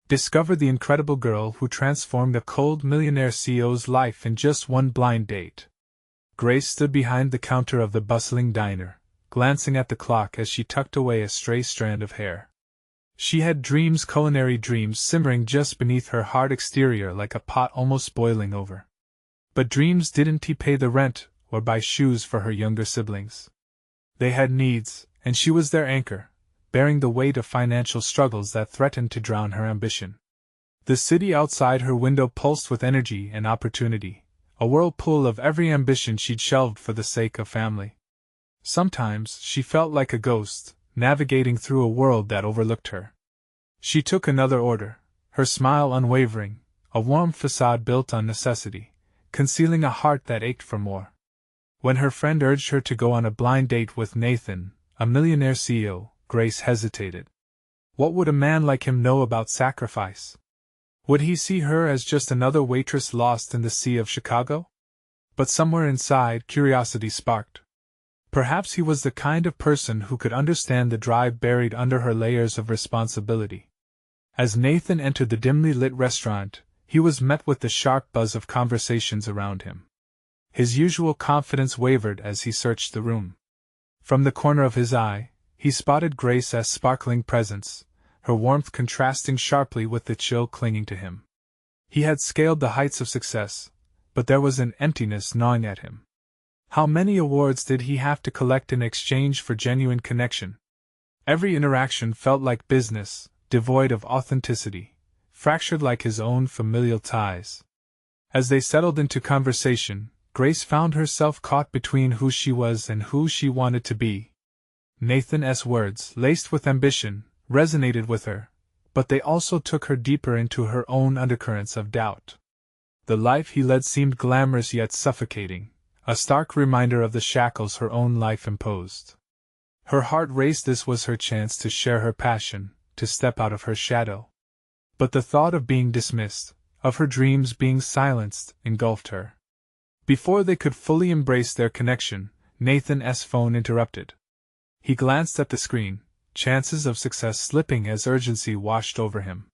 Discover the incredible girl who transformed a cold millionaire CEO's life in just one blind date. Grace stood behind the counter of the bustling diner, glancing at the clock as she tucked away a stray strand of hair. She had dreams, culinary dreams, simmering just beneath her hard exterior like a pot almost boiling over. But dreams didn't pay the rent or buy shoes for her younger siblings. They had needs, and she was their anchor, bearing the weight of financial struggles that threatened to drown her ambition. The city outside her window pulsed with energy and opportunity, a whirlpool of every ambition she'd shelved for the sake of family. Sometimes she felt like a ghost, navigating through a world that overlooked her. She took another order, her smile unwavering, a warm facade built on necessity, concealing a heart that ached for more. When her friend urged her to go on a blind date with Nathan, a millionaire CEO, Grace hesitated. What would a man like him know about sacrifice? Would he see her as just another waitress lost in the sea of Chicago? But somewhere inside, curiosity sparked. Perhaps he was the kind of person who could understand the drive buried under her layers of responsibility. As Nathan entered the dimly lit restaurant, he was met with the sharp buzz of conversations around him. His usual confidence wavered as he searched the room. From the corner of his eye, he spotted Grace's sparkling presence, her warmth contrasting sharply with the chill clinging to him. He had scaled the heights of success, but there was an emptiness gnawing at him. How many awards did he have to collect in exchange for genuine connection? Every interaction felt like business, devoid of authenticity, fractured like his own familial ties. As they settled into conversation, Grace found herself caught between who she was and who she wanted to be. Nathan's words, laced with ambition, resonated with her, but they also took her deeper into her own undercurrents of doubt. The life he led seemed glamorous yet suffocating, a stark reminder of the shackles her own life imposed. Her heart raced. This was her chance to share her passion, to step out of her shadow. But the thought of being dismissed, of her dreams being silenced, engulfed her. Before they could fully embrace their connection, Nathan's phone interrupted. He glanced at the screen, chances of success slipping as urgency washed over him.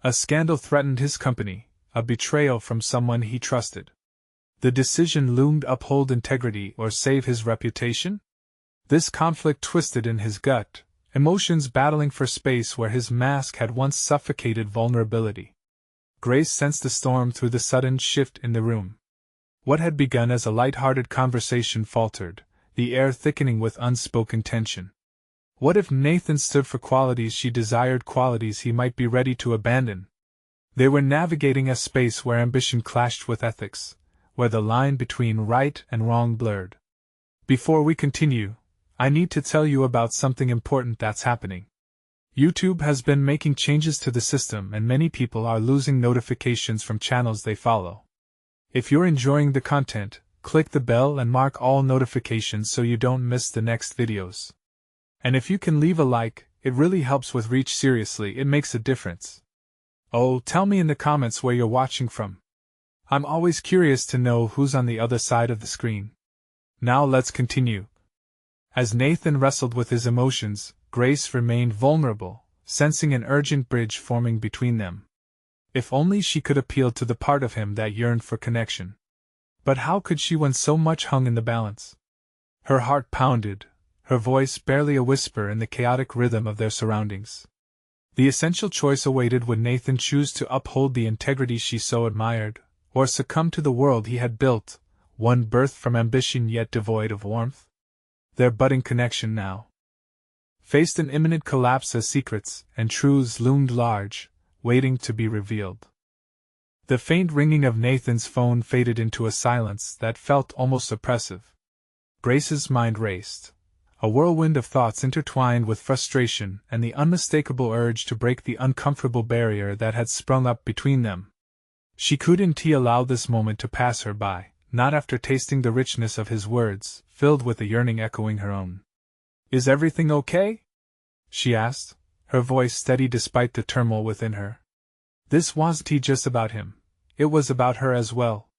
A scandal threatened his company, a betrayal from someone he trusted. The decision loomed: uphold integrity or save his reputation? This conflict twisted in his gut, emotions battling for space where his mask had once suffocated vulnerability. Grace sensed a storm through the sudden shift in the room. What had begun as a light-hearted conversation faltered, the air thickening with unspoken tension. What if Nathan stood for qualities she desired, qualities he might be ready to abandon? They were navigating a space where ambition clashed with ethics, where the line between right and wrong blurred. Before we continue, I need to tell you about something important that's happening. YouTube has been making changes to the system and many people are losing notifications from channels they follow. If you're enjoying the content, click the bell and mark all notifications so you don't miss the next videos. And if you can leave a like, it really helps with reach. Seriously, it makes a difference. Oh, tell me in the comments where you're watching from. I'm always curious to know who's on the other side of the screen. Now let's continue. As Nathan wrestled with his emotions, Grace remained vulnerable, sensing an urgent bridge forming between them. If only she could appeal to the part of him that yearned for connection. But how could she when so much hung in the balance? Her heart pounded, her voice barely a whisper in the chaotic rhythm of their surroundings. The essential choice awaited: would Nathan choose to uphold the integrity she so admired, or succumb to the world he had built, one birthed from ambition yet devoid of warmth? Their budding connection now faced an imminent collapse as secrets and truths loomed large, waiting to be revealed. The faint ringing of Nathan's phone faded into a silence that felt almost oppressive. Grace's mind raced. A whirlwind of thoughts intertwined with frustration and the unmistakable urge to break the uncomfortable barrier that had sprung up between them. She couldn't allow this moment to pass her by, not after tasting the richness of his words, filled with a yearning echoing her own. "Is everything okay?" she asked, her voice steady despite the turmoil within her. This wasn't just about him, it was about her as well.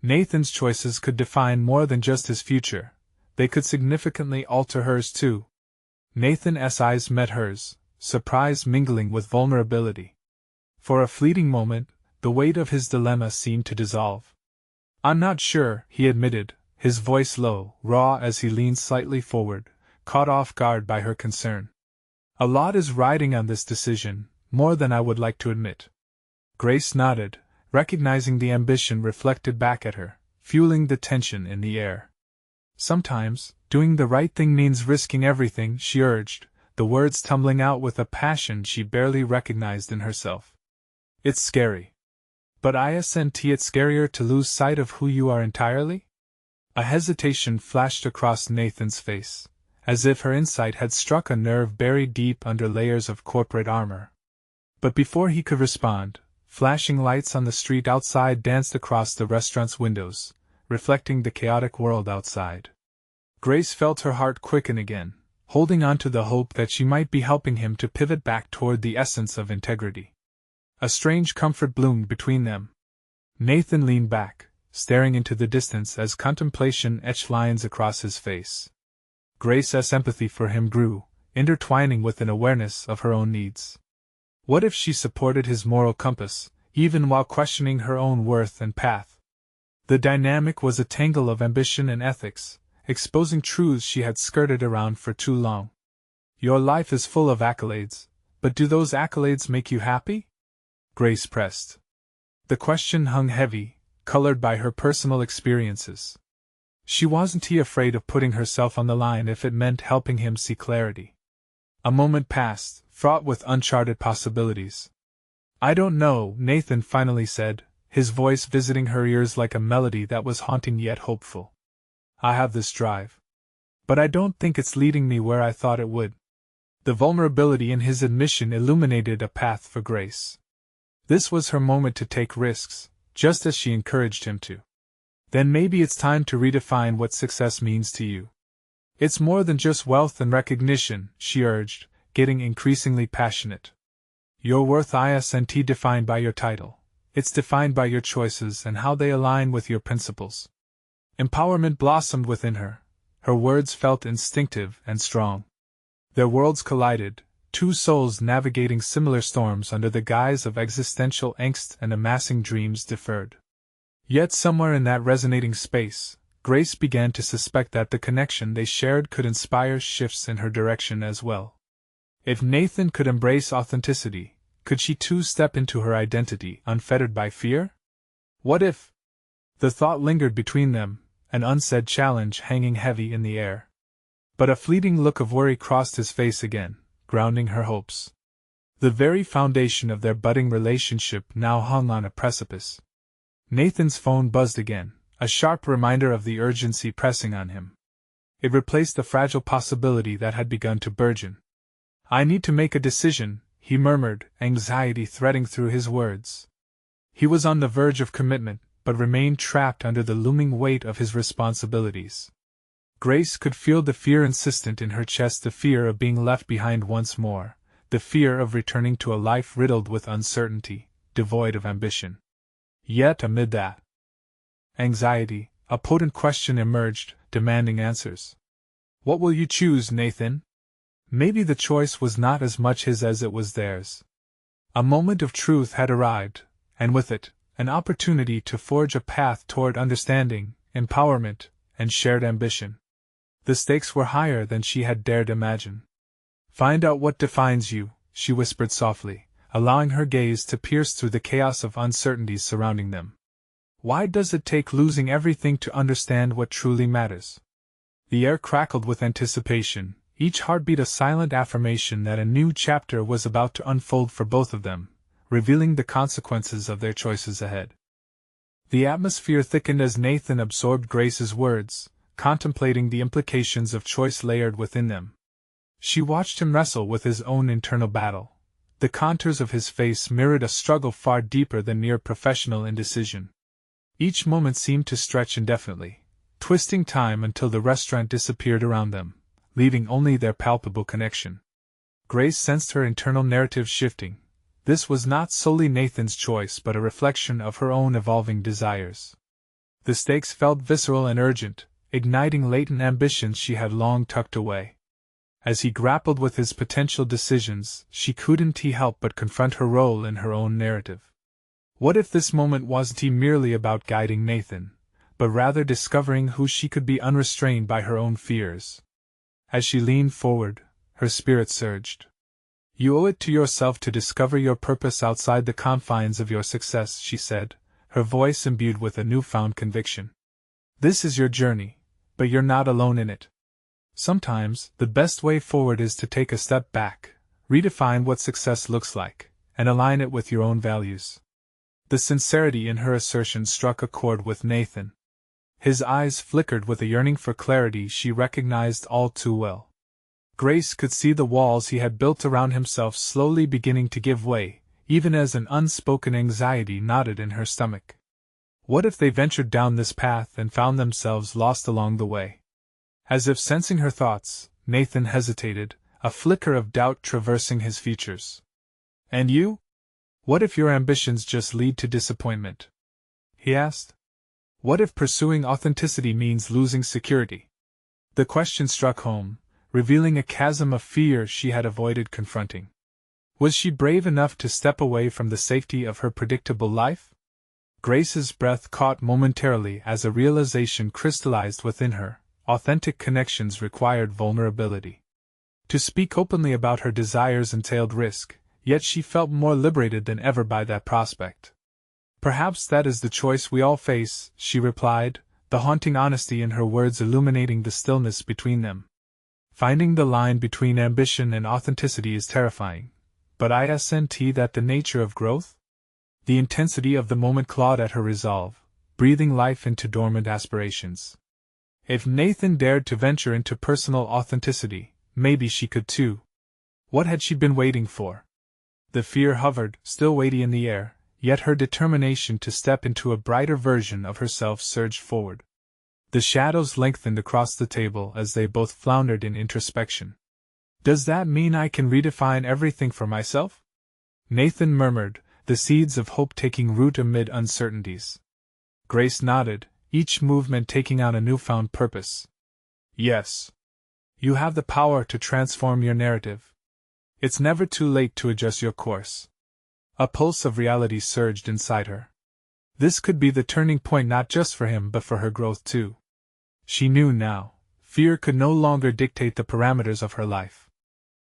Nathan's choices could define more than just his future, they could significantly alter hers too. Nathan's eyes met hers, surprise mingling with vulnerability. For a fleeting moment, the weight of his dilemma seemed to dissolve. "I'm not sure," he admitted, his voice low, raw as he leaned slightly forward, caught off guard by her concern. "A lot is riding on this decision, more than I would like to admit." Grace nodded, recognizing the ambition reflected back at her, fueling the tension in the air. "Sometimes, doing the right thing means risking everything," she urged, the words tumbling out with a passion she barely recognized in herself. "It's scary. But isn't it scarier to lose sight of who you are entirely?" A hesitation flashed across Nathan's face, as if her insight had struck a nerve buried deep under layers of corporate armor. But before he could respond, flashing lights on the street outside danced across the restaurant's windows, reflecting the chaotic world outside. Grace felt her heart quicken again, holding on to the hope that she might be helping him to pivot back toward the essence of integrity. A strange comfort bloomed between them. Nathan leaned back, staring into the distance as contemplation etched lines across his face. Grace's empathy for him grew, intertwining with an awareness of her own needs. What if she supported his moral compass, even while questioning her own worth and path? The dynamic was a tangle of ambition and ethics, exposing truths she had skirted around for too long. "Your life is full of accolades, but do those accolades make you happy?" Grace pressed. The question hung heavy, colored by her personal experiences. She wasn't afraid of putting herself on the line if it meant helping him see clarity. A moment passed, fraught with uncharted possibilities. "I don't know," Nathan finally said, his voice visiting her ears like a melody that was haunting yet hopeful. "I have this drive. But I don't think it's leading me where I thought it would." The vulnerability in his admission illuminated a path for Grace. This was her moment to take risks, just as she encouraged him to. "Then maybe it's time to redefine what success means to you. It's more than just wealth and recognition," she urged, getting increasingly passionate. "Your worth isn't defined by your title. It's defined by your choices and how they align with your principles." Empowerment blossomed within her. Her words felt instinctive and strong. Their worlds collided, two souls navigating similar storms under the guise of existential angst and amassing dreams deferred. Yet somewhere in that resonating space, Grace began to suspect that the connection they shared could inspire shifts in her direction as well. If Nathan could embrace authenticity, could she too step into her identity unfettered by fear? What if? The thought lingered between them, an unsaid challenge hanging heavy in the air. But a fleeting look of worry crossed his face again, grounding her hopes. The very foundation of their budding relationship now hung on a precipice. Nathan's phone buzzed again, a sharp reminder of the urgency pressing on him. It replaced the fragile possibility that had begun to burgeon. "I need to make a decision," he murmured, anxiety threading through his words. He was on the verge of commitment, but remained trapped under the looming weight of his responsibilities. Grace could feel the fear insistent in her chest, the fear of being left behind once more, the fear of returning to a life riddled with uncertainty, devoid of ambition. Yet amid that anxiety, a potent question emerged, demanding answers. "What will you choose, Nathan?" Maybe the choice was not as much his as it was theirs. A moment of truth had arrived, and with it, an opportunity to forge a path toward understanding, empowerment, and shared ambition. The stakes were higher than she had dared imagine. "Find out what defines you," she whispered softly, allowing her gaze to pierce through the chaos of uncertainties surrounding them. "Why does it take losing everything to understand what truly matters?" The air crackled with anticipation, each heartbeat a silent affirmation that a new chapter was about to unfold for both of them, revealing the consequences of their choices ahead. The atmosphere thickened as Nathan absorbed Grace's words, contemplating the implications of choice layered within them. She watched him wrestle with his own internal battle. The contours of his face mirrored a struggle far deeper than mere professional indecision. Each moment seemed to stretch indefinitely, twisting time until the restaurant disappeared around them, leaving only their palpable connection. Grace sensed her internal narrative shifting. This was not solely Nathan's choice but a reflection of her own evolving desires. The stakes felt visceral and urgent, igniting latent ambitions she had long tucked away. As he grappled with his potential decisions, she couldn't help but confront her role in her own narrative. What if this moment wasn't merely about guiding Nathan, but rather discovering who she could be unrestrained by her own fears? As she leaned forward, her spirit surged. You owe it to yourself to discover your purpose outside the confines of your success, she said, her voice imbued with a newfound conviction. This is your journey, but you're not alone in it. Sometimes, the best way forward is to take a step back, redefine what success looks like, and align it with your own values. The sincerity in her assertion struck a chord with Nathan. His eyes flickered with a yearning for clarity she recognized all too well. Grace could see the walls he had built around himself slowly beginning to give way, even as an unspoken anxiety knotted in her stomach. What if they ventured down this path and found themselves lost along the way? As if sensing her thoughts, Nathan hesitated, a flicker of doubt traversing his features. And you? What if your ambitions just lead to disappointment? He asked. What if pursuing authenticity means losing security? The question struck home, revealing a chasm of fear she had avoided confronting. Was she brave enough to step away from the safety of her predictable life? Grace's breath caught momentarily as a realization crystallized within her. Authentic connections required vulnerability. To speak openly about her desires entailed risk, yet she felt more liberated than ever by that prospect. Perhaps that is the choice we all face, she replied, the haunting honesty in her words illuminating the stillness between them. Finding the line between ambition and authenticity is terrifying, but isn't that the nature of growth? The intensity of the moment clawed at her resolve, breathing life into dormant aspirations. If Nathan dared to venture into personal authenticity, maybe she could too. What had she been waiting for? The fear hovered, still weighty in the air, yet her determination to step into a brighter version of herself surged forward. The shadows lengthened across the table as they both floundered in introspection. Does that mean I can redefine everything for myself? Nathan murmured, the seeds of hope taking root amid uncertainties. Grace nodded, each movement taking on a newfound purpose. Yes. You have the power to transform your narrative. It's never too late to adjust your course. A pulse of reality surged inside her. This could be the turning point not just for him but for her growth too. She knew now, fear could no longer dictate the parameters of her life.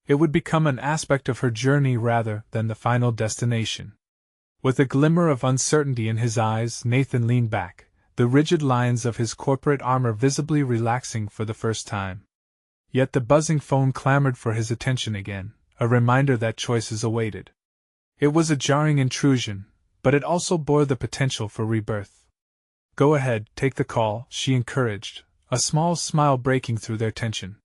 It would become an aspect of her journey rather than the final destination. With a glimmer of uncertainty in his eyes, Nathan leaned back, the rigid lines of his corporate armor visibly relaxing for the first time. Yet the buzzing phone clamored for his attention again, a reminder that choices awaited. It was a jarring intrusion, but it also bore the potential for rebirth. Go ahead, take the call, she encouraged, a small smile breaking through their tension.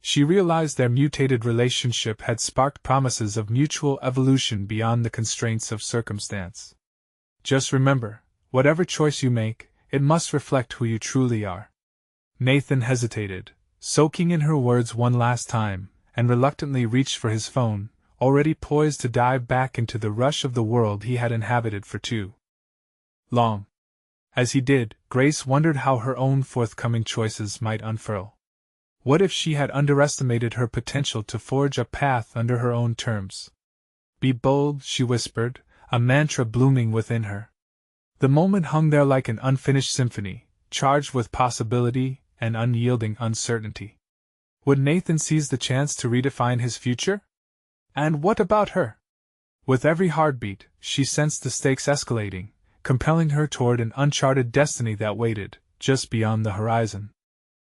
She realized their mutated relationship had sparked promises of mutual evolution beyond the constraints of circumstance. Just remember, whatever choice you make, it must reflect who you truly are. Nathan hesitated, soaking in her words one last time, and reluctantly reached for his phone, already poised to dive back into the rush of the world he had inhabited for too long. As he did, Grace wondered how her own forthcoming choices might unfurl. What if she had underestimated her potential to forge a path under her own terms? Be bold, she whispered, a mantra blooming within her. The moment hung there like an unfinished symphony, charged with possibility and unyielding uncertainty. Would Nathan seize the chance to redefine his future? And what about her? With every heartbeat, she sensed the stakes escalating, compelling her toward an uncharted destiny that waited, just beyond the horizon.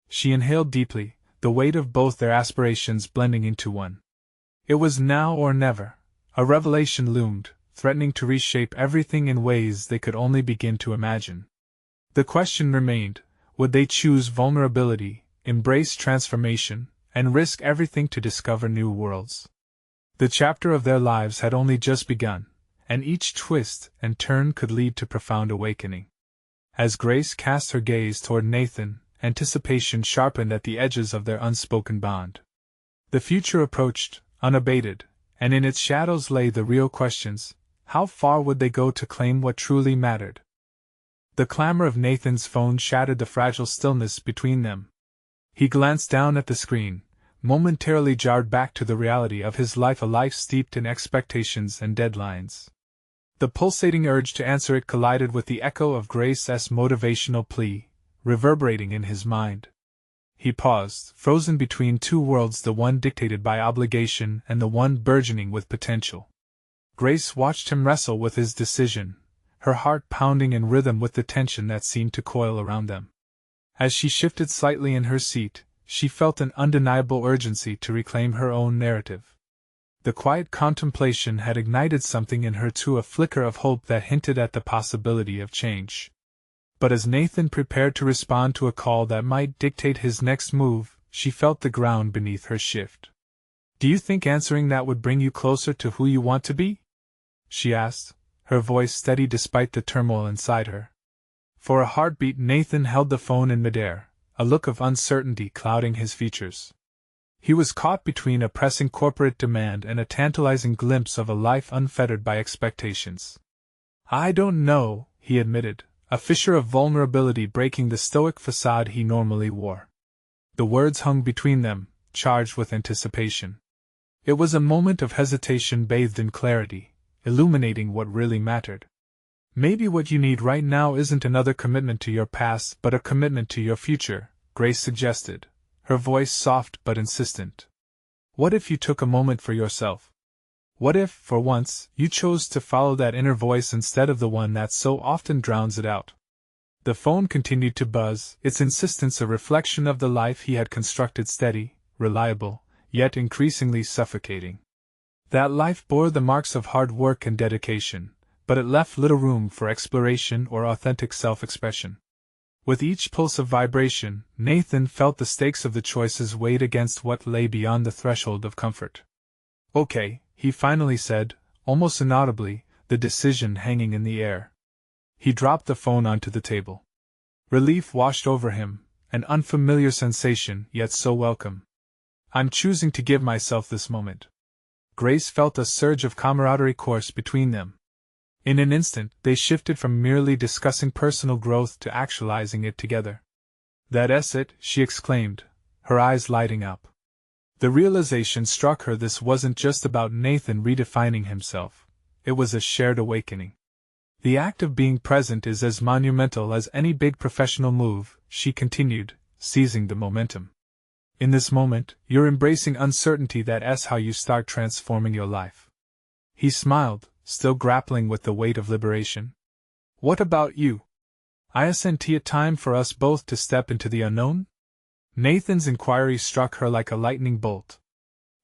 She inhaled deeply, the weight of both their aspirations blending into one. It was now or never. A revelation loomed, threatening to reshape everything in ways they could only begin to imagine. The question remained, would they choose vulnerability, embrace transformation, and risk everything to discover new worlds? The chapter of their lives had only just begun, and each twist and turn could lead to profound awakening. As Grace cast her gaze toward Nathan, anticipation sharpened at the edges of their unspoken bond. The future approached, unabated, and in its shadows lay the real questions: how far would they go to claim what truly mattered? The clamor of Nathan's phone shattered the fragile stillness between them. He glanced down at the screen, momentarily jarred back to the reality of his life, a life steeped in expectations and deadlines. The pulsating urge to answer it collided with the echo of Grace's motivational plea, reverberating in his mind. He paused, frozen between two worlds, the one dictated by obligation and the one burgeoning with potential. Grace watched him wrestle with his decision, her heart pounding in rhythm with the tension that seemed to coil around them. As she shifted slightly in her seat, she felt an undeniable urgency to reclaim her own narrative. The quiet contemplation had ignited something in her too, a flicker of hope that hinted at the possibility of change. But as Nathan prepared to respond to a call that might dictate his next move, she felt the ground beneath her shift. "Do you think answering that would bring you closer to who you want to be?" she asked, her voice steady despite the turmoil inside her. For a heartbeat, Nathan held the phone in midair, a look of uncertainty clouding his features. He was caught between a pressing corporate demand and a tantalizing glimpse of a life unfettered by expectations. "I don't know," he admitted, a fissure of vulnerability breaking the stoic facade he normally wore. The words hung between them, charged with anticipation. It was a moment of hesitation bathed in clarity, illuminating what really mattered. "Maybe what you need right now isn't another commitment to your past but a commitment to your future," Grace suggested, her voice soft but insistent. "What if you took a moment for yourself? What if, for once, you chose to follow that inner voice instead of the one that so often drowns it out?" The phone continued to buzz, its insistence a reflection of the life he had constructed, steady, reliable, yet increasingly suffocating. That life bore the marks of hard work and dedication, but it left little room for exploration or authentic self-expression. With each pulse of vibration, Nathan felt the stakes of the choices weighed against what lay beyond the threshold of comfort. "Okay," he finally said, almost inaudibly, the decision hanging in the air. He dropped the phone onto the table. Relief washed over him, an unfamiliar sensation, yet so welcome. "I'm choosing to give myself this moment." Grace felt a surge of camaraderie course between them. In an instant, they shifted from merely discussing personal growth to actualizing it together. "That's it," she exclaimed, her eyes lighting up. The realization struck her this wasn't just about Nathan redefining himself, it was a shared awakening. "The act of being present is as monumental as any big professional move," she continued, seizing the momentum. "In this moment, you're embracing uncertainty. That's how you start transforming your life." He smiled, still grappling with the weight of liberation. "What about you? Isn't it time for us both to step into the unknown?" Nathan's inquiry struck her like a lightning bolt.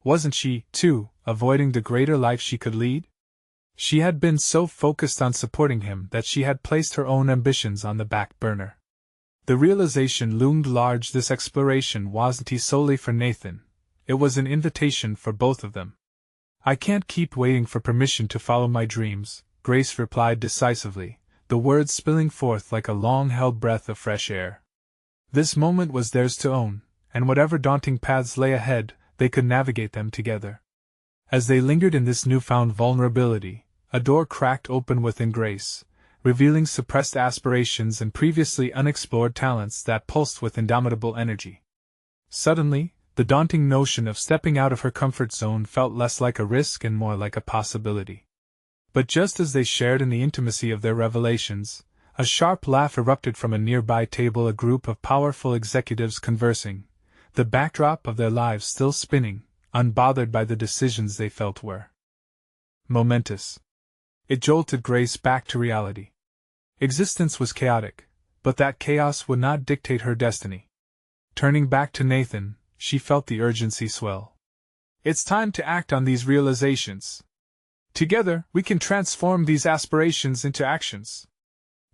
Wasn't she, too, avoiding the greater life she could lead? She had been so focused on supporting him that she had placed her own ambitions on the back burner. The realization loomed large. This exploration wasn't solely for Nathan, it was an invitation for both of them. "I can't keep waiting for permission to follow my dreams," Grace replied decisively, the words spilling forth like a long-held breath of fresh air. This moment was theirs to own, and whatever daunting paths lay ahead, they could navigate them together. As they lingered in this newfound vulnerability, a door cracked open within Grace, revealing suppressed aspirations and previously unexplored talents that pulsed with indomitable energy. Suddenly, the daunting notion of stepping out of her comfort zone felt less like a risk and more like a possibility. But just as they shared in the intimacy of their revelations, a sharp laugh erupted from a nearby table, a group of powerful executives conversing, the backdrop of their lives still spinning, unbothered by the decisions they felt were momentous. It jolted Grace back to reality. Existence was chaotic, but that chaos would not dictate her destiny. Turning back to Nathan, she felt the urgency swell. "It's time to act on these realizations. Together, we can transform these aspirations into actions."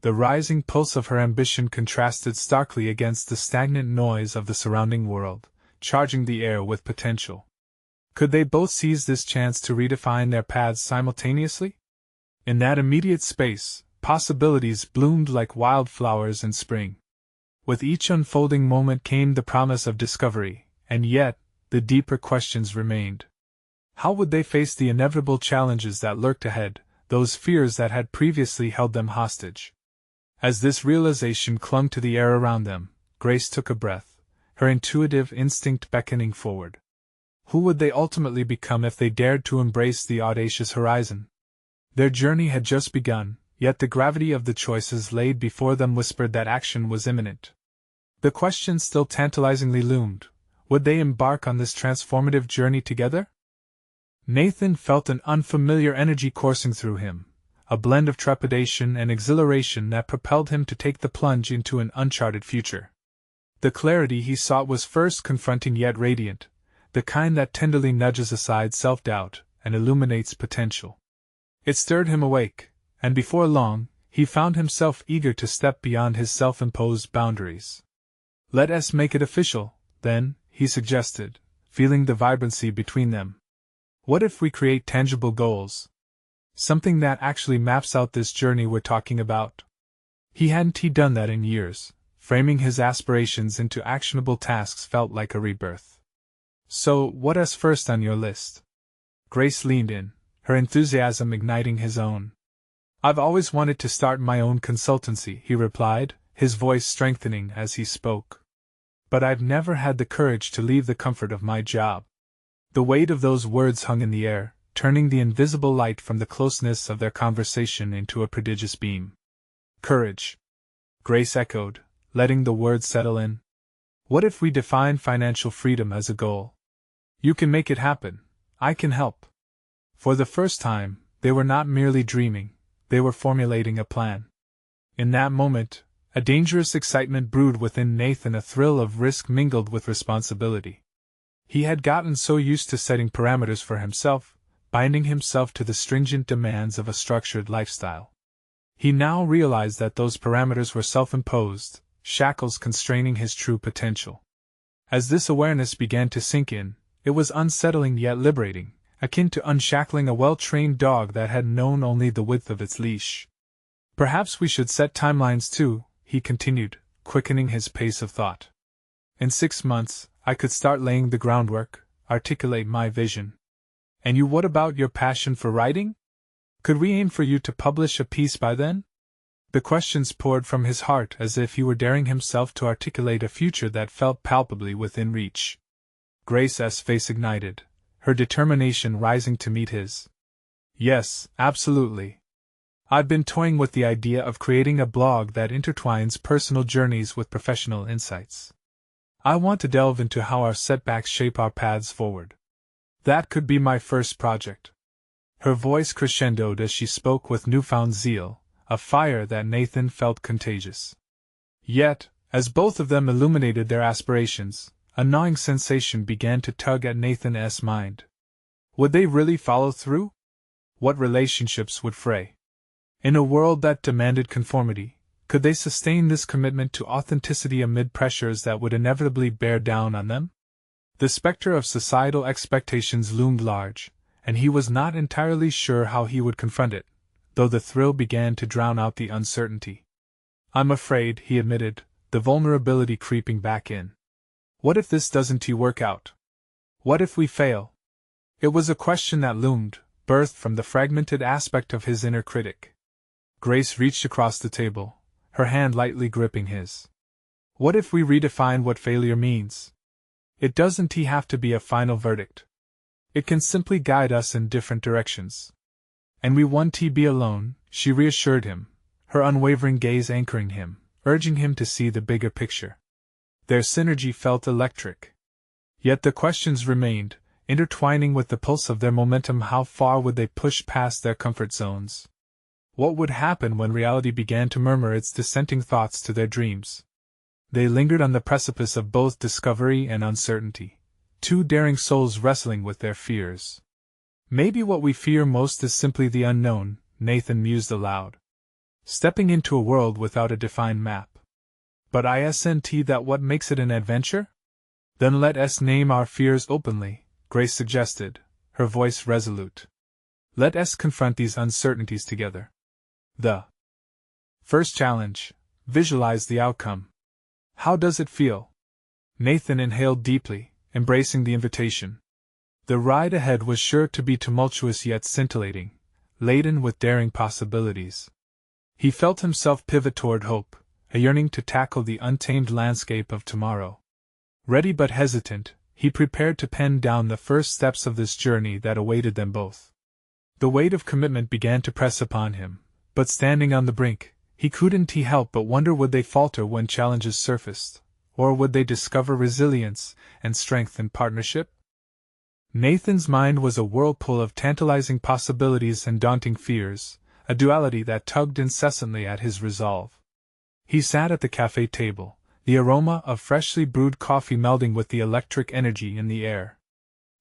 The rising pulse of her ambition contrasted starkly against the stagnant noise of the surrounding world, charging the air with potential. Could they both seize this chance to redefine their paths simultaneously? In that immediate space, possibilities bloomed like wildflowers in spring. With each unfolding moment came the promise of discovery, and yet, the deeper questions remained. How would they face the inevitable challenges that lurked ahead, those fears that had previously held them hostage? As this realization clung to the air around them, Grace took a breath, her intuitive instinct beckoning forward. Who would they ultimately become if they dared to embrace the audacious horizon? Their journey had just begun, yet the gravity of the choices laid before them whispered that action was imminent. The question still tantalizingly loomed: would they embark on this transformative journey together? Nathan felt an unfamiliar energy coursing through him, a blend of trepidation and exhilaration that propelled him to take the plunge into an uncharted future. The clarity he sought was first confronting yet radiant, the kind that tenderly nudges aside self-doubt and illuminates potential. It stirred him awake, and before long, he found himself eager to step beyond his self-imposed boundaries. "Let us make it official, then," he suggested, feeling the vibrancy between them. "What if we create tangible goals? Something that actually maps out this journey we're talking about?" He hadn't done that in years. Framing his aspirations into actionable tasks felt like a rebirth. "So, what's first on your list?" Grace leaned in, her enthusiasm igniting his own. "I've always wanted to start my own consultancy," he replied, his voice strengthening as he spoke. "But I've never had the courage to leave the comfort of my job." The weight of those words hung in the air, turning the invisible light from the closeness of their conversation into a prodigious beam. "Courage," Grace echoed, letting the words settle in. "What if we define financial freedom as a goal? You can make it happen. I can help." For the first time, they were not merely dreaming, they were formulating a plan. In that moment, a dangerous excitement brewed within Nathan, a thrill of risk mingled with responsibility. He had gotten so used to setting parameters for himself, binding himself to the stringent demands of a structured lifestyle. He now realized that those parameters were self-imposed, shackles constraining his true potential. As this awareness began to sink in, it was unsettling yet liberating, akin to unshackling a well-trained dog that had known only the width of its leash. "Perhaps we should set timelines too," he continued, quickening his pace of thought. "In 6 months, I could start laying the groundwork, articulate my vision. And you, what about your passion for writing? Could we aim for you to publish a piece by then?" The questions poured from his heart as if he were daring himself to articulate a future that felt palpably within reach. Grace's face ignited, her determination rising to meet his. "Yes, absolutely. I've been toying with the idea of creating a blog that intertwines personal journeys with professional insights. I want to delve into how our setbacks shape our paths forward. That could be my first project." Her voice crescendoed as she spoke with newfound zeal, a fire that Nathan felt contagious. Yet, as both of them illuminated their aspirations, a gnawing sensation began to tug at Nathan's mind. Would they really follow through? What relationships would fray? In a world that demanded conformity, could they sustain this commitment to authenticity amid pressures that would inevitably bear down on them? The specter of societal expectations loomed large, and he was not entirely sure how he would confront it, though the thrill began to drown out the uncertainty. "I'm afraid," he admitted, the vulnerability creeping back in. "What if this doesn't work out? What if we fail?" It was a question that loomed, birthed from the fragmented aspect of his inner critic. Grace reached across the table, her hand lightly gripping his. "What if we redefine what failure means? It doesn't have to be a final verdict. It can simply guide us in different directions. And we won't be alone," she reassured him, her unwavering gaze anchoring him, urging him to see the bigger picture. Their synergy felt electric. Yet the questions remained, intertwining with the pulse of their momentum. How far would they push past their comfort zones? What would happen when reality began to murmur its dissenting thoughts to their dreams? They lingered on the precipice of both discovery and uncertainty, two daring souls wrestling with their fears. "Maybe what we fear most is simply the unknown," Nathan mused aloud. "Stepping into a world without a defined map. But isn't that what makes it an adventure?" "Then let us name our fears openly," Grace suggested, her voice resolute. "Let us confront these uncertainties together. The first challenge: visualize the outcome. How does it feel?" Nathan inhaled deeply, embracing the invitation. The ride ahead was sure to be tumultuous yet scintillating, laden with daring possibilities. He felt himself pivot toward hope, a yearning to tackle the untamed landscape of tomorrow. Ready but hesitant, he prepared to pen down the first steps of this journey that awaited them both. The weight of commitment began to press upon him, but standing on the brink, he couldn't help but wonder, would they falter when challenges surfaced, or would they discover resilience and strength in partnership? Nathan's mind was a whirlpool of tantalizing possibilities and daunting fears, a duality that tugged incessantly at his resolve. He sat at the cafe table, the aroma of freshly brewed coffee melding with the electric energy in the air.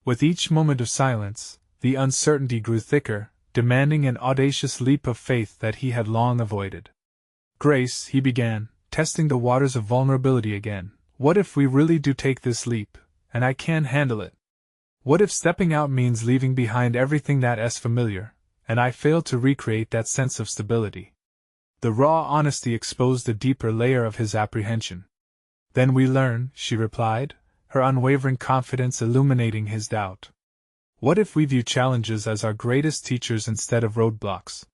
With each moment of silence, the uncertainty grew thicker, demanding an audacious leap of faith that he had long avoided. "Grace," he began, testing the waters of vulnerability again, "what if we really do take this leap, and I can't handle it? What if stepping out means leaving behind everything that is familiar, and I fail to recreate that sense of stability?" The raw honesty exposed a deeper layer of his apprehension. "Then we learn," she replied, her unwavering confidence illuminating his doubt. "What if we view challenges as our greatest teachers instead of roadblocks?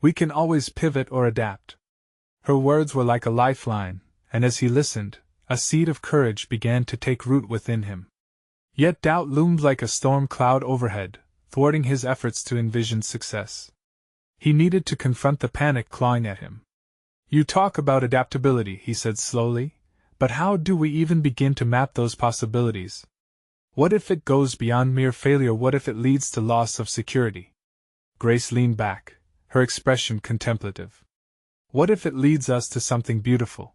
We can always pivot or adapt." Her words were like a lifeline, and as he listened, a seed of courage began to take root within him. Yet doubt loomed like a storm cloud overhead, thwarting his efforts to envision success. He needed to confront the panic clawing at him. "You talk about adaptability," he said slowly, "but how do we even begin to map those possibilities? What if it goes beyond mere failure? What if it leads to loss of security?" Grace leaned back, her expression contemplative. "What if it leads us to something beautiful?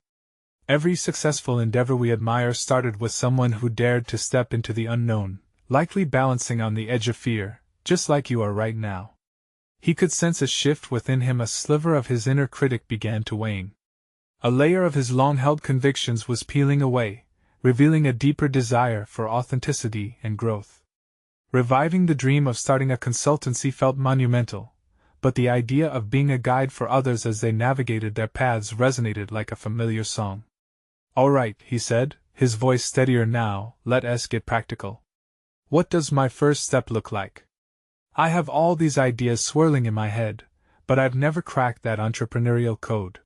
Every successful endeavor we admire started with someone who dared to step into the unknown, likely balancing on the edge of fear, just like you are right now." He could sense a shift within him. A sliver of his inner critic began to wane. A layer of his long-held convictions was peeling away, revealing a deeper desire for authenticity and growth. Reviving the dream of starting a consultancy felt monumental, but the idea of being a guide for others as they navigated their paths resonated like a familiar song. "All right," he said, his voice steadier now, "let us get practical. What does my first step look like? I have all these ideas swirling in my head, but I've never cracked that entrepreneurial code."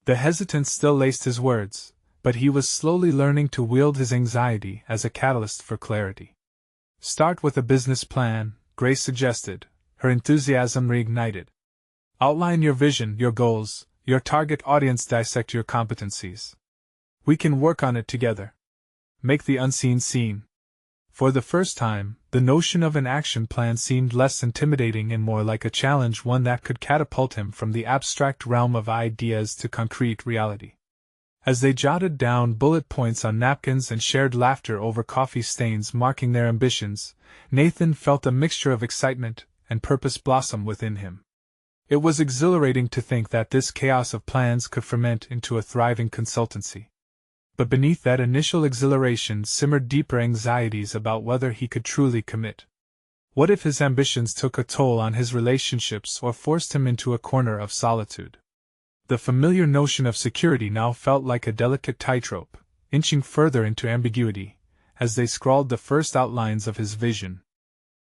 The hesitance still laced his words, but he was slowly learning to wield his anxiety as a catalyst for clarity. "Start with a business plan," Grace suggested, her enthusiasm reignited. "Outline your vision, your goals, your target audience, dissect your competencies. We can work on it together. Make the unseen seen." For the first time, the notion of an action plan seemed less intimidating and more like a challenge, one that could catapult him from the abstract realm of ideas to concrete reality. As they jotted down bullet points on napkins and shared laughter over coffee stains marking their ambitions, Nathan felt a mixture of excitement and purpose blossom within him. It was exhilarating to think that this chaos of plans could ferment into a thriving consultancy. But beneath that initial exhilaration simmered deeper anxieties about whether he could truly commit. What if his ambitions took a toll on his relationships or forced him into a corner of solitude? The familiar notion of security now felt like a delicate tightrope, inching further into ambiguity, as they scrawled the first outlines of his vision.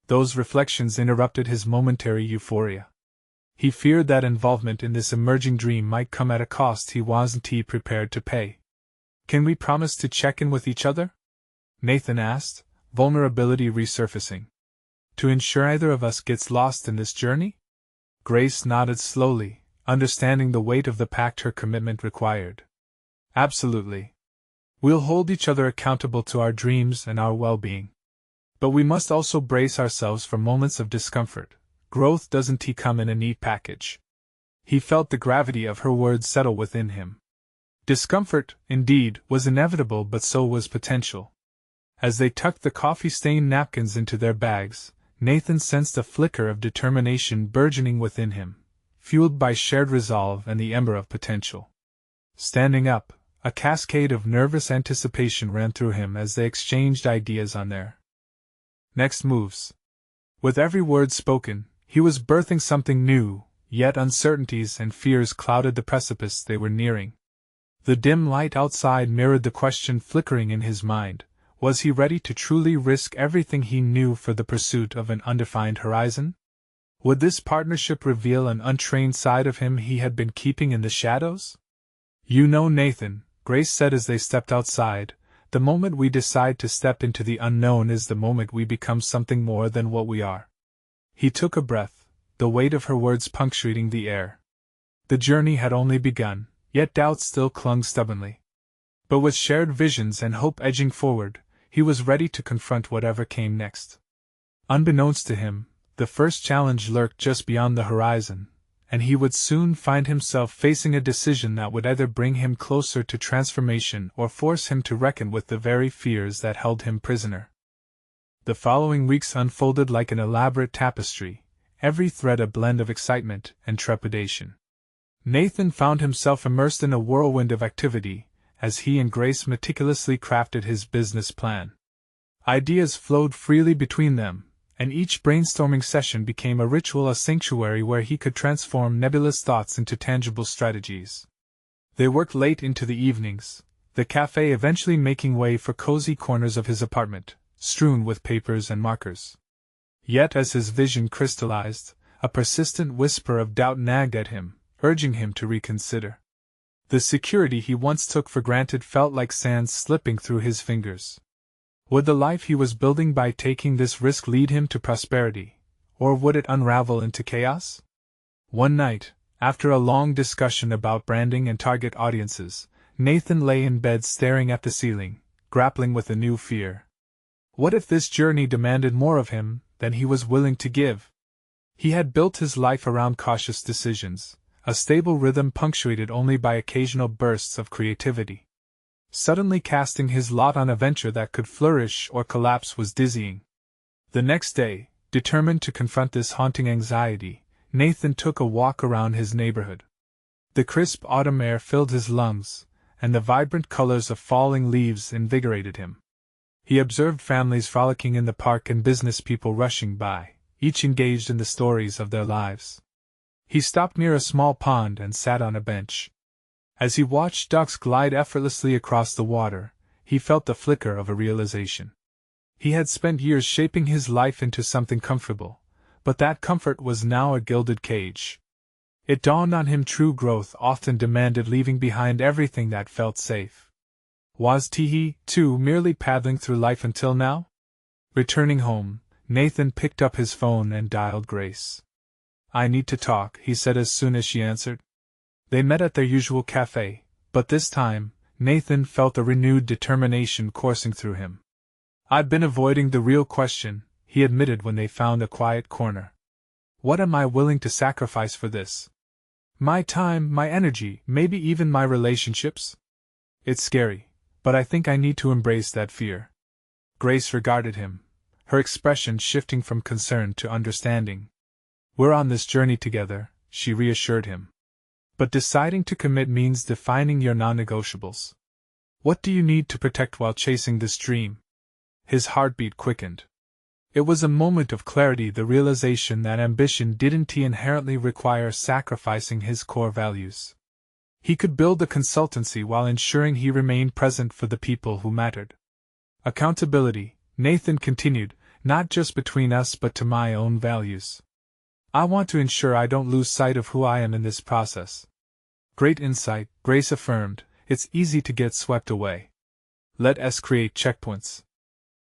Those reflections interrupted his momentary euphoria. He feared that involvement in this emerging dream might come at a cost he wasn't prepared to pay. "Can we promise to check in with each other?" Nathan asked, vulnerability resurfacing. "To ensure either of us gets lost in this journey?" Grace nodded slowly, understanding the weight of the pact her commitment required. "Absolutely. We'll hold each other accountable to our dreams and our well-being. But we must also brace ourselves for moments of discomfort. Growth doesn't come in a neat package." He felt the gravity of her words settle within him. Discomfort, indeed, was inevitable, but so was potential. As they tucked the coffee-stained napkins into their bags, Nathan sensed a flicker of determination burgeoning within him, fueled by shared resolve and the ember of potential. Standing up, a cascade of nervous anticipation ran through him as they exchanged ideas on their next moves. With every word spoken, he was birthing something new, yet uncertainties and fears clouded the precipice they were nearing. The dim light outside mirrored the question flickering in his mind: was he ready to truly risk everything he knew for the pursuit of an undefined horizon? Would this partnership reveal an untrained side of him he had been keeping in the shadows? "You know, Nathan," Grace said as they stepped outside, The moment we decide to step into the unknown is the moment we become something more than what we are. He took a breath, the weight of her words punctuating the air. The journey had only begun, yet doubt still clung stubbornly. But with shared visions and hope edging forward, he was ready to confront whatever came next. Unbeknownst to him, the first challenge lurked just beyond the horizon, and he would soon find himself facing a decision that would either bring him closer to transformation or force him to reckon with the very fears that held him prisoner. The following weeks unfolded like an elaborate tapestry, every thread a blend of excitement and trepidation. Nathan found himself immersed in a whirlwind of activity, as he and Grace meticulously crafted his business plan. Ideas flowed freely between them, and each brainstorming session became a ritual, a sanctuary where he could transform nebulous thoughts into tangible strategies. They worked late into the evenings, the cafe eventually making way for cozy corners of his apartment, strewn with papers and markers. Yet as his vision crystallized, a persistent whisper of doubt nagged at him, urging him to reconsider. The security he once took for granted felt like sand slipping through his fingers. Would the life he was building by taking this risk lead him to prosperity, or would it unravel into chaos? One night, after a long discussion about branding and target audiences, Nathan lay in bed staring at the ceiling, grappling with a new fear. What if this journey demanded more of him than he was willing to give? He had built his life around cautious decisions, a stable rhythm punctuated only by occasional bursts of creativity. Suddenly casting his lot on a venture that could flourish or collapse was dizzying. The next day, determined to confront this haunting anxiety, Nathan took a walk around his neighborhood. The crisp autumn air filled his lungs, and the vibrant colors of falling leaves invigorated him. He observed families frolicking in the park and business people rushing by, each engaged in the stories of their lives. He stopped near a small pond and sat on a bench. As he watched ducks glide effortlessly across the water, he felt the flicker of a realization. He had spent years shaping his life into something comfortable, but that comfort was now a gilded cage. It dawned on him true growth often demanded leaving behind everything that felt safe. Was he, too, merely paddling through life until now? Returning home, Nathan picked up his phone and dialed Grace. "I need to talk," he said as soon as she answered. They met at their usual cafe, but this time, Nathan felt a renewed determination coursing through him. "I've been avoiding the real question," he admitted when they found a quiet corner. "What am I willing to sacrifice for this? My time, my energy, maybe even my relationships? It's scary, but I think I need to embrace that fear." Grace regarded him, her expression shifting from concern to understanding. "We're on this journey together," she reassured him. "But deciding to commit means defining your non-negotiables. What do you need to protect while chasing this dream?" His heartbeat quickened. It was a moment of clarity, the realization that ambition didn't inherently require sacrificing his core values. He could build a consultancy while ensuring he remained present for the people who mattered. "Accountability," Nathan continued, "not just between us but to my own values. I want to ensure I don't lose sight of who I am in this process." "Great insight," Grace affirmed. "It's easy to get swept away. Let us create checkpoints."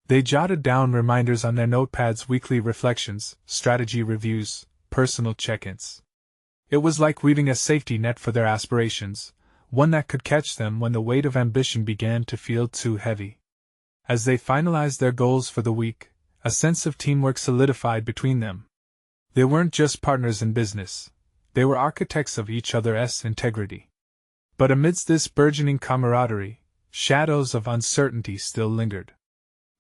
They jotted down reminders on their notepads, weekly reflections, strategy reviews, personal check-ins. It was like weaving a safety net for their aspirations, one that could catch them when the weight of ambition began to feel too heavy. As they finalized their goals for the week, a sense of teamwork solidified between them. They weren't just partners in business, they were architects of each other's integrity. But amidst this burgeoning camaraderie, shadows of uncertainty still lingered.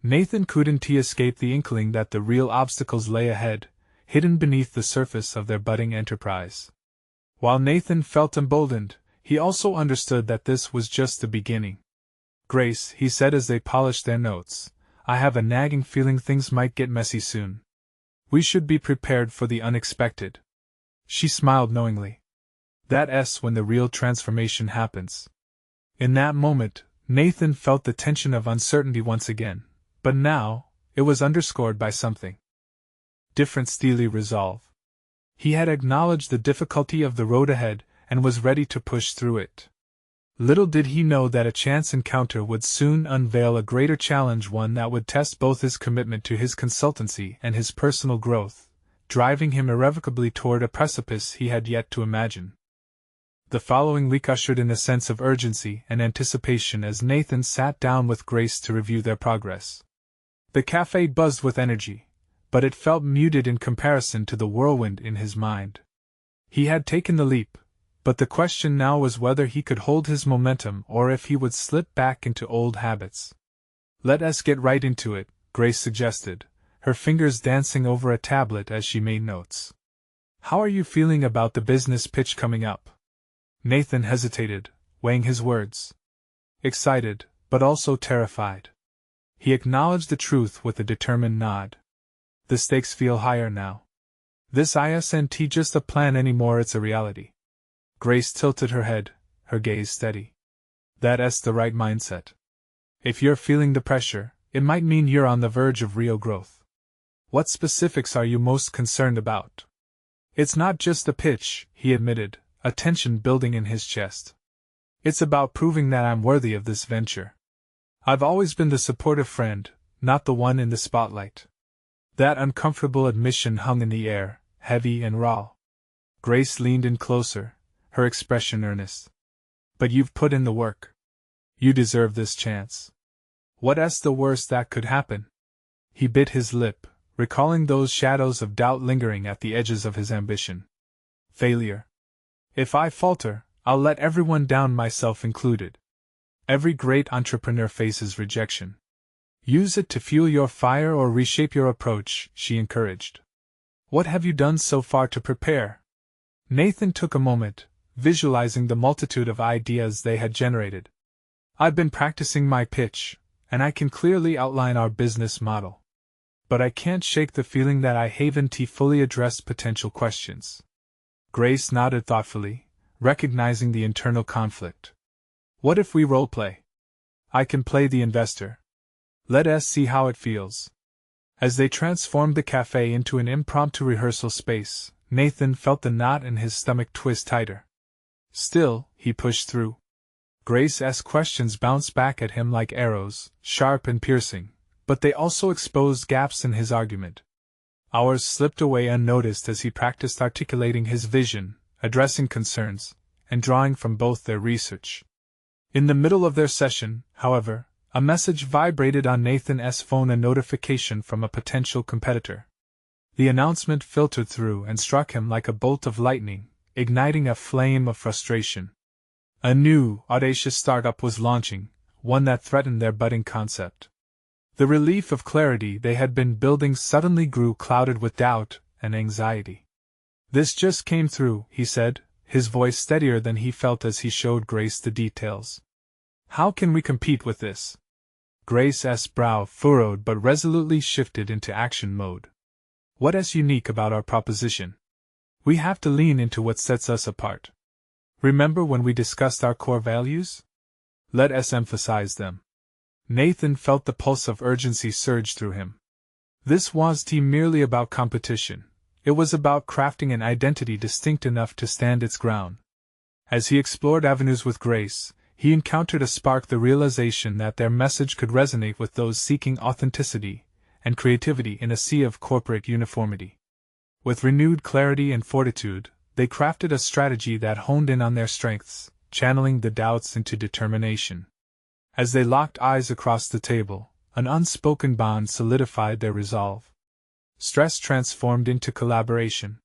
Nathan couldn't escape the inkling that the real obstacles lay ahead, hidden beneath the surface of their budding enterprise. While Nathan felt emboldened, he also understood that this was just the beginning. "Grace," he said as they polished their notes, "I have a nagging feeling things might get messy soon. We should be prepared for the unexpected." She smiled knowingly. That's when the real transformation happens. In that moment, Nathan felt the tension of uncertainty once again, but now, it was underscored by something different: steely resolve. He had acknowledged the difficulty of the road ahead and was ready to push through it. Little did he know that a chance encounter would soon unveil a greater challenge, one that would test both his commitment to his consultancy and his personal growth, driving him irrevocably toward a precipice he had yet to imagine. The following week ushered in a sense of urgency and anticipation as Nathan sat down with Grace to review their progress. The cafe buzzed with energy, but it felt muted in comparison to the whirlwind in his mind. He had taken the leap, but the question now was whether he could hold his momentum or if he would slip back into old habits. "Let us get right into it," Grace suggested, her fingers dancing over a tablet as she made notes. "How are you feeling about the business pitch coming up?" Nathan hesitated, weighing his words. Excited, but also terrified. He acknowledged the truth with a determined nod. "The stakes feel higher now. This isn't just a plan anymore, it's a reality." Grace tilted her head, her gaze steady. "That's the right mindset. If you're feeling the pressure, it might mean you're on the verge of real growth. What specifics are you most concerned about?" "It's not just the pitch," he admitted, a tension building in his chest. "It's about proving that I'm worthy of this venture. I've always been the supportive friend, not the one in the spotlight." That uncomfortable admission hung in the air, heavy and raw. Grace leaned in closer, her expression earnest. "But you've put in the work. You deserve this chance. What's the worst that could happen?" He bit his lip, recalling those shadows of doubt lingering at the edges of his ambition. "Failure. If I falter, I'll let everyone down, myself included. Every great entrepreneur faces rejection. Use it to fuel your fire or reshape your approach," she encouraged. "What have you done so far to prepare?" Nathan took a moment, visualizing the multitude of ideas they had generated. "I've been practicing my pitch, and I can clearly outline our business model. But I can't shake the feeling that I haven't fully addressed potential questions." Grace nodded thoughtfully, recognizing the internal conflict. "What if we role-play? I can play the investor. Let us see how it feels." As they transformed the cafe into an impromptu rehearsal space, Nathan felt the knot in his stomach twist tighter. Still, he pushed through. Grace's questions bounced back at him like arrows, sharp and piercing, but they also exposed gaps in his argument. Hours slipped away unnoticed as he practiced articulating his vision, addressing concerns, and drawing from both their research. In the middle of their session, however, a message vibrated on Nathan's phone, a notification from a potential competitor. The announcement filtered through and struck him like a bolt of lightning, igniting a flame of frustration. A new, audacious startup was launching, one that threatened their budding concept. The relief of clarity they had been building suddenly grew clouded with doubt and anxiety. "This just came through," he said, his voice steadier than he felt as he showed Grace the details. "How can we compete with this?" Grace's brow furrowed but resolutely shifted into action mode. "What's unique about our proposition? We have to lean into what sets us apart. Remember when we discussed our core values? Let us emphasize them." Nathan felt the pulse of urgency surge through him. This wasn't merely about competition, it was about crafting an identity distinct enough to stand its ground. As he explored avenues with Grace, he encountered a spark, the realization that their message could resonate with those seeking authenticity and creativity in a sea of corporate uniformity. With renewed clarity and fortitude, they crafted a strategy that honed in on their strengths, channeling the doubts into determination. As they locked eyes across the table, an unspoken bond solidified their resolve. Stress transformed into collaboration.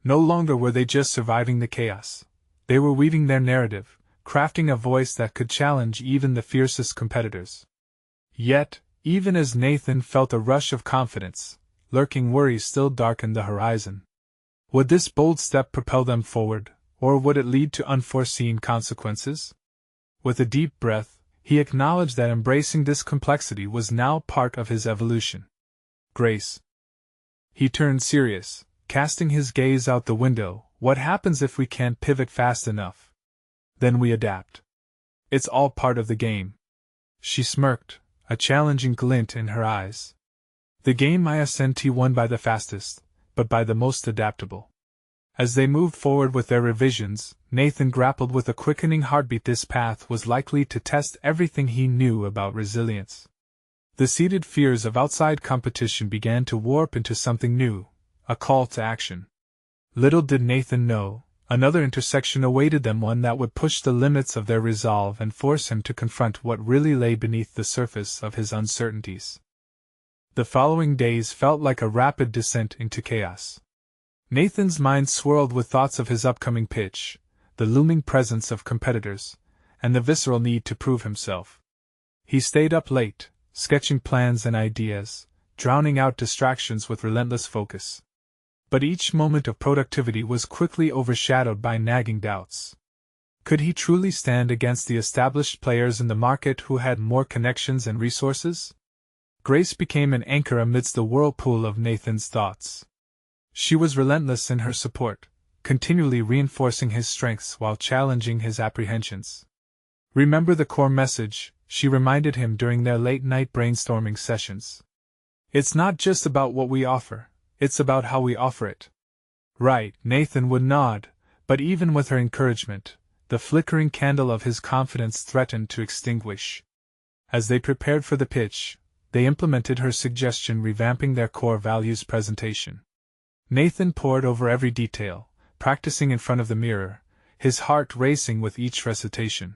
No longer were they just surviving the chaos. They were weaving their narrative, crafting a voice that could challenge even the fiercest competitors. Yet, even as Nathan felt a rush of confidence, lurking worry still darkened the horizon. Would this bold step propel them forward, or would it lead to unforeseen consequences? With a deep breath, he acknowledged that embracing this complexity was now part of his evolution. "Grace." He turned serious, casting his gaze out the window. "What happens if we can't pivot fast enough?" "Then we adapt. It's all part of the game." She smirked, a challenging glint in her eyes. "The game isn't won by the fastest, but by the most adaptable." As they moved forward with their revisions, Nathan grappled with a quickening heartbeat. This path was likely to test everything he knew about resilience. The seeded fears of outside competition began to warp into something new, a call to action. Little did Nathan know, another intersection awaited them, one that would push the limits of their resolve and force him to confront what really lay beneath the surface of his uncertainties. The following days felt like a rapid descent into chaos. Nathan's mind swirled with thoughts of his upcoming pitch, the looming presence of competitors, and the visceral need to prove himself. He stayed up late, sketching plans and ideas, drowning out distractions with relentless focus. But each moment of productivity was quickly overshadowed by nagging doubts. Could he truly stand against the established players in the market who had more connections and resources? Grace became an anchor amidst the whirlpool of Nathan's thoughts. She was relentless in her support, continually reinforcing his strengths while challenging his apprehensions. Remember the core message, she reminded him during their late-night brainstorming sessions. It's not just about what we offer, it's about how we offer it. Right, Nathan would nod, but even with her encouragement, the flickering candle of his confidence threatened to extinguish. As they prepared for the pitch, they implemented her suggestion, revamping their core values presentation. Nathan pored over every detail, practicing in front of the mirror, his heart racing with each recitation.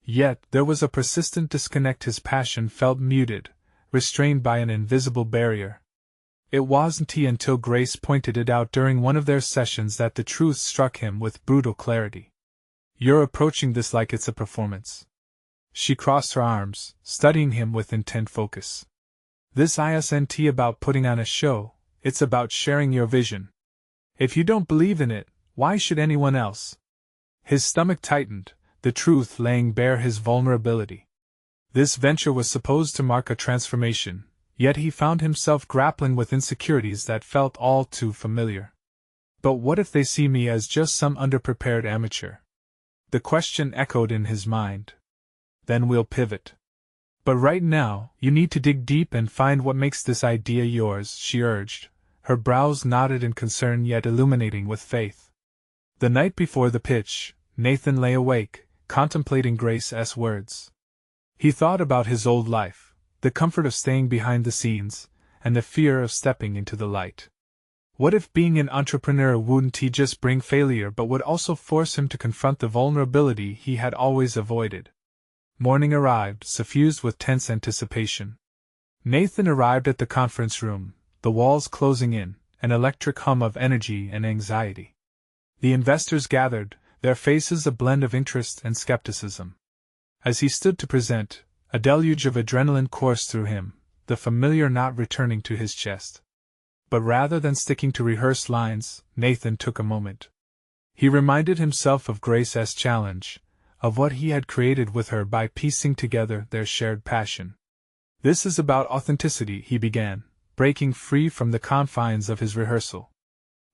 Yet there was a persistent disconnect. His passion felt muted, restrained by an invisible barrier. It wasn't until Grace pointed it out during one of their sessions that the truth struck him with brutal clarity. You're approaching this like it's a performance. She crossed her arms, studying him with intent focus. This isn't about putting on a show, it's about sharing your vision. If you don't believe in it, why should anyone else? His stomach tightened, the truth laying bare his vulnerability. This venture was supposed to mark a transformation, yet he found himself grappling with insecurities that felt all too familiar. But what if they see me as just some underprepared amateur? The question echoed in his mind. Then we'll pivot. But right now, you need to dig deep and find what makes this idea yours, she urged, her brows knotted in concern yet illuminating with faith. The night before the pitch, Nathan lay awake, contemplating Grace's words. He thought about his old life, the comfort of staying behind the scenes, and the fear of stepping into the light. What if being an entrepreneur wouldn't just bring failure but would also force him to confront the vulnerability he had always avoided? Morning arrived, suffused with tense anticipation. Nathan arrived at the conference room, the walls closing in, an electric hum of energy and anxiety. The investors gathered, their faces a blend of interest and skepticism. As he stood to present, a deluge of adrenaline coursed through him, the familiar knot returning to his chest. But rather than sticking to rehearsed lines, Nathan took a moment. He reminded himself of Grace's challenge, of what he had created with her by piecing together their shared passion. This is about authenticity, he began, breaking free from the confines of his rehearsal.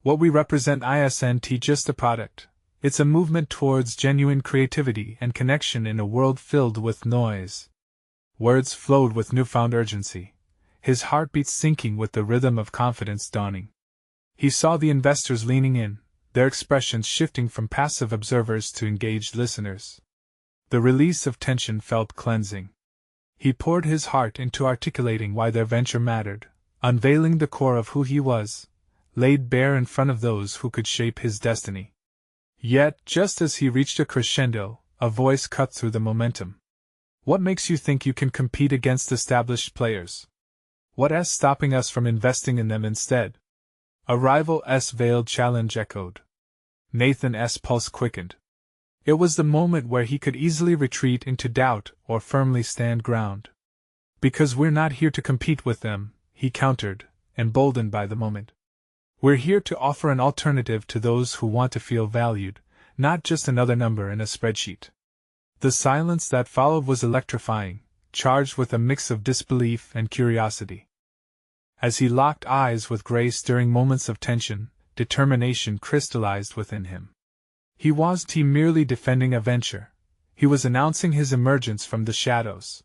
What we represent isn't just a product, it's a movement towards genuine creativity and connection in a world filled with noise. Words flowed with newfound urgency, his heartbeat syncing with the rhythm of confidence dawning. He saw the investors leaning in, their expressions shifting from passive observers to engaged listeners. The release of tension felt cleansing. He poured his heart into articulating why their venture mattered, unveiling the core of who he was, laid bare in front of those who could shape his destiny. Yet, just as he reached a crescendo, a voice cut through the momentum. What makes you think you can compete against established players? What's stopping us from investing in them instead? A rival's veiled challenge echoed. Nathan's pulse quickened. It was the moment where he could easily retreat into doubt or firmly stand ground. Because we're not here to compete with them, he countered, emboldened by the moment. We're here to offer an alternative to those who want to feel valued, not just another number in a spreadsheet. The silence that followed was electrifying, charged with a mix of disbelief and curiosity. As he locked eyes with Grace during moments of tension, determination crystallized within him. He wasn't merely defending a venture, he was announcing his emergence from the shadows.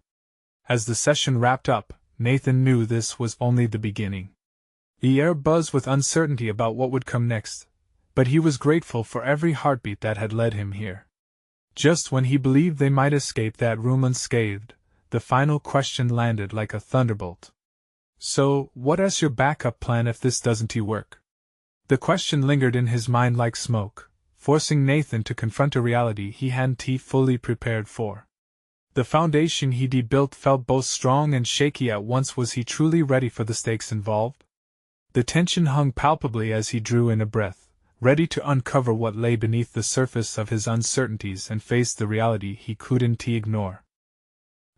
As the session wrapped up, Nathan knew this was only the beginning. The air buzzed with uncertainty about what would come next, but he was grateful for every heartbeat that had led him here. Just when he believed they might escape that room unscathed, the final question landed like a thunderbolt. So, what is your backup plan if this doesn't work? The question lingered in his mind like smoke, forcing Nathan to confront a reality he hadn't fully prepared for. The foundation he'd built felt both strong and shaky at once. Was he truly ready for the stakes involved? The tension hung palpably as he drew in a breath, ready to uncover what lay beneath the surface of his uncertainties and face the reality he couldn't ignore.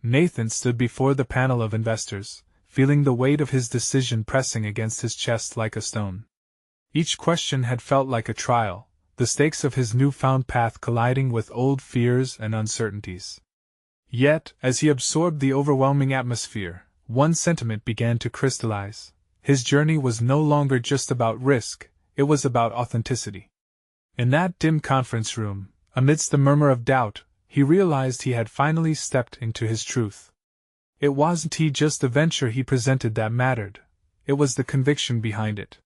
Nathan stood before the panel of investors, feeling the weight of his decision pressing against his chest like a stone. Each question had felt like a trial, the stakes of his newfound path colliding with old fears and uncertainties. Yet, as he absorbed the overwhelming atmosphere, one sentiment began to crystallize. His journey was no longer just about risk, it was about authenticity. In that dim conference room, amidst the murmur of doubt, he realized he had finally stepped into his truth. It wasn't just the venture he presented that mattered, it was the conviction behind it.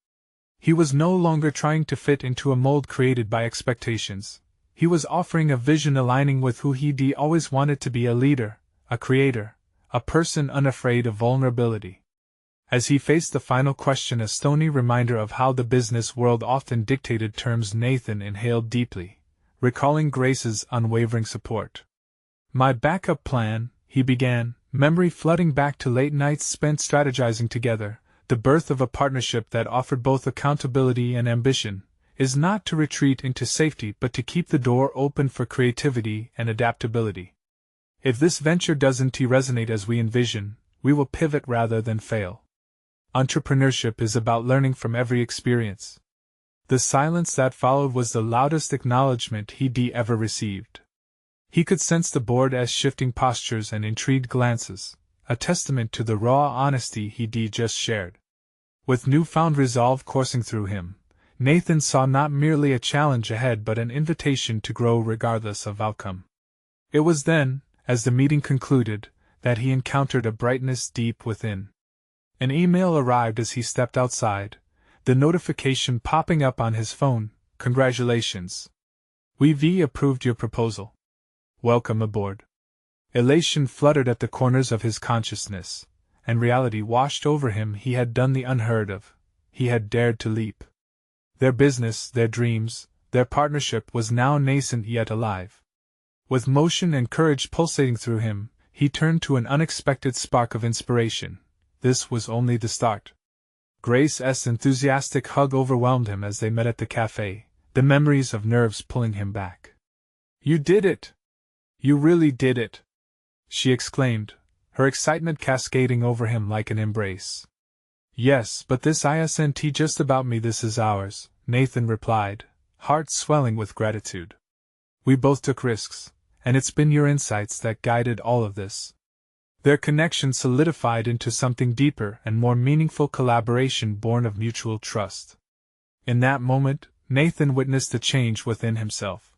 He was no longer trying to fit into a mold created by expectations. He was offering a vision aligning with who he'd always wanted to be: a leader, a creator, a person unafraid of vulnerability. As he faced the final question, a stony reminder of how the business world often dictated terms, Nathan inhaled deeply, recalling Grace's unwavering support. "My backup plan," he began, memory flooding back to late nights spent strategizing together, the birth of a partnership that offered both accountability and ambition, "is not to retreat into safety but to keep the door open for creativity and adaptability. If this venture doesn't resonate as we envision, we will pivot rather than fail. Entrepreneurship is about learning from every experience." The silence that followed was the loudest acknowledgement he'd ever received. He could sense the board's shifting postures and intrigued glances, a testament to the raw honesty he'd just shared. With newfound resolve coursing through him, Nathan saw not merely a challenge ahead but an invitation to grow regardless of outcome. It was then, as the meeting concluded, that he encountered a brightness deep within. An email arrived as he stepped outside, the notification popping up on his phone: "Congratulations. We've approved your proposal. Welcome aboard." Elation fluttered at the corners of his consciousness, and reality washed over him. He had done the unheard of. He had dared to leap. Their business, their dreams, their partnership was now nascent yet alive. With motion and courage pulsating through him, he turned to an unexpected spark of inspiration. This was only the start. Grace's enthusiastic hug overwhelmed him as they met at the cafe, the memories of nerves pulling him back. "You did it! You really did it!" she exclaimed, her excitement cascading over him like an embrace. "Yes, but this isn't just about me, this is ours," Nathan replied, heart swelling with gratitude. "We both took risks, and it's been your insights that guided all of this." Their connection solidified into something deeper and more meaningful: collaboration born of mutual trust. In that moment, Nathan witnessed a change within himself.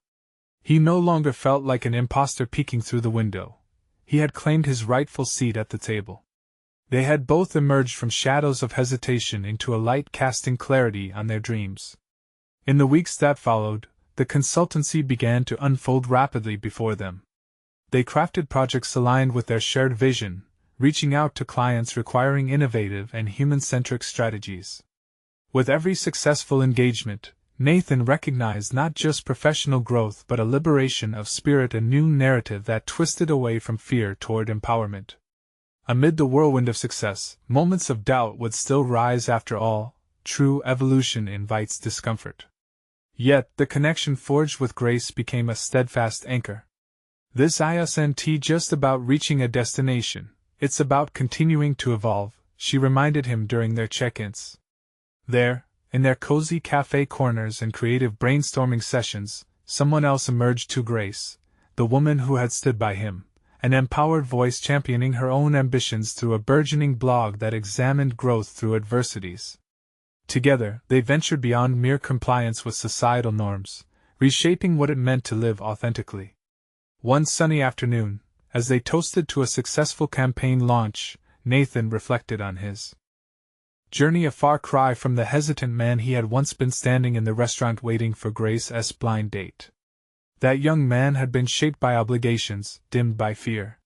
He no longer felt like an imposter peeking through the window. He had claimed his rightful seat at the table. They had both emerged from shadows of hesitation into a light casting clarity on their dreams. In the weeks that followed, the consultancy began to unfold rapidly before them. They crafted projects aligned with their shared vision, reaching out to clients requiring innovative and human-centric strategies. With every successful engagement, Nathan recognized not just professional growth but a liberation of spirit, a new narrative that twisted away from fear toward empowerment. Amid the whirlwind of success, moments of doubt would still rise. After all, true evolution invites discomfort. Yet, the connection forged with Grace became a steadfast anchor. "This isn't just about reaching a destination, it's about continuing to evolve," she reminded him during their check-ins. There, in their cozy cafe corners and creative brainstorming sessions, someone else emerged to Grace, the woman who had stood by him, an empowered voice championing her own ambitions through a burgeoning blog that examined growth through adversities. Together, they ventured beyond mere compliance with societal norms, reshaping what it meant to live authentically. One sunny afternoon, as they toasted to a successful campaign launch, Nathan reflected on his Journey a far cry from the hesitant man he had once been standing in the restaurant waiting for Grace's blind date. That young man had been shaped by obligations, dimmed by fear.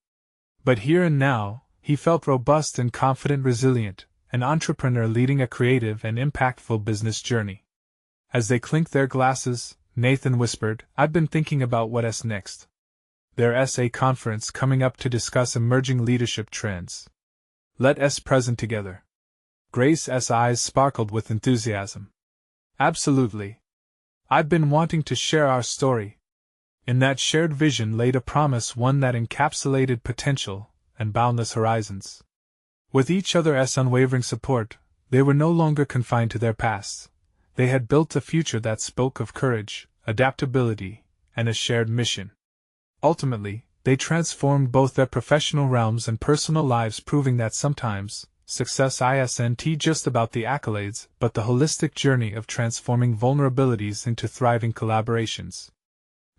But here and now, he felt robust and confident, resilient, an entrepreneur leading a creative and impactful business journey. As they clinked their glasses, Nathan whispered, "I've been thinking about what's next. There's a conference coming up to discuss emerging leadership trends. Let's present together." Grace's eyes sparkled with enthusiasm. "Absolutely. I've been wanting to share our story." In that shared vision laid a promise, one that encapsulated potential and boundless horizons. With each other's unwavering support, they were no longer confined to their pasts. They had built a future that spoke of courage, adaptability, and a shared mission. Ultimately, they transformed both their professional realms and personal lives, proving that sometimes success isn't just about the accolades, but the holistic journey of transforming vulnerabilities into thriving collaborations.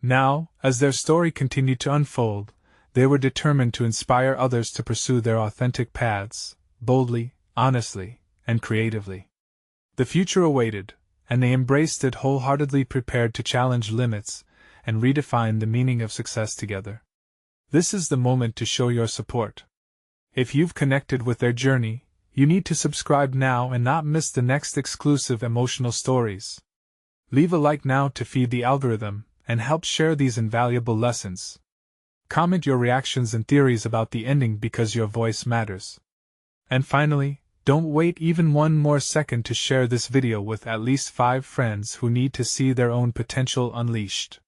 Now, as their story continued to unfold, they were determined to inspire others to pursue their authentic paths, boldly, honestly, and creatively. The future awaited, and they embraced it wholeheartedly, prepared to challenge limits and redefine the meaning of success together. This is the moment to show your support. If you've connected with their journey, you need to subscribe now and not miss the next exclusive emotional stories. Leave a like now to feed the algorithm and help share these invaluable lessons. Comment your reactions and theories about the ending, because your voice matters. And finally, don't wait even one more second to share this video with at least 5 friends who need to see their own potential unleashed.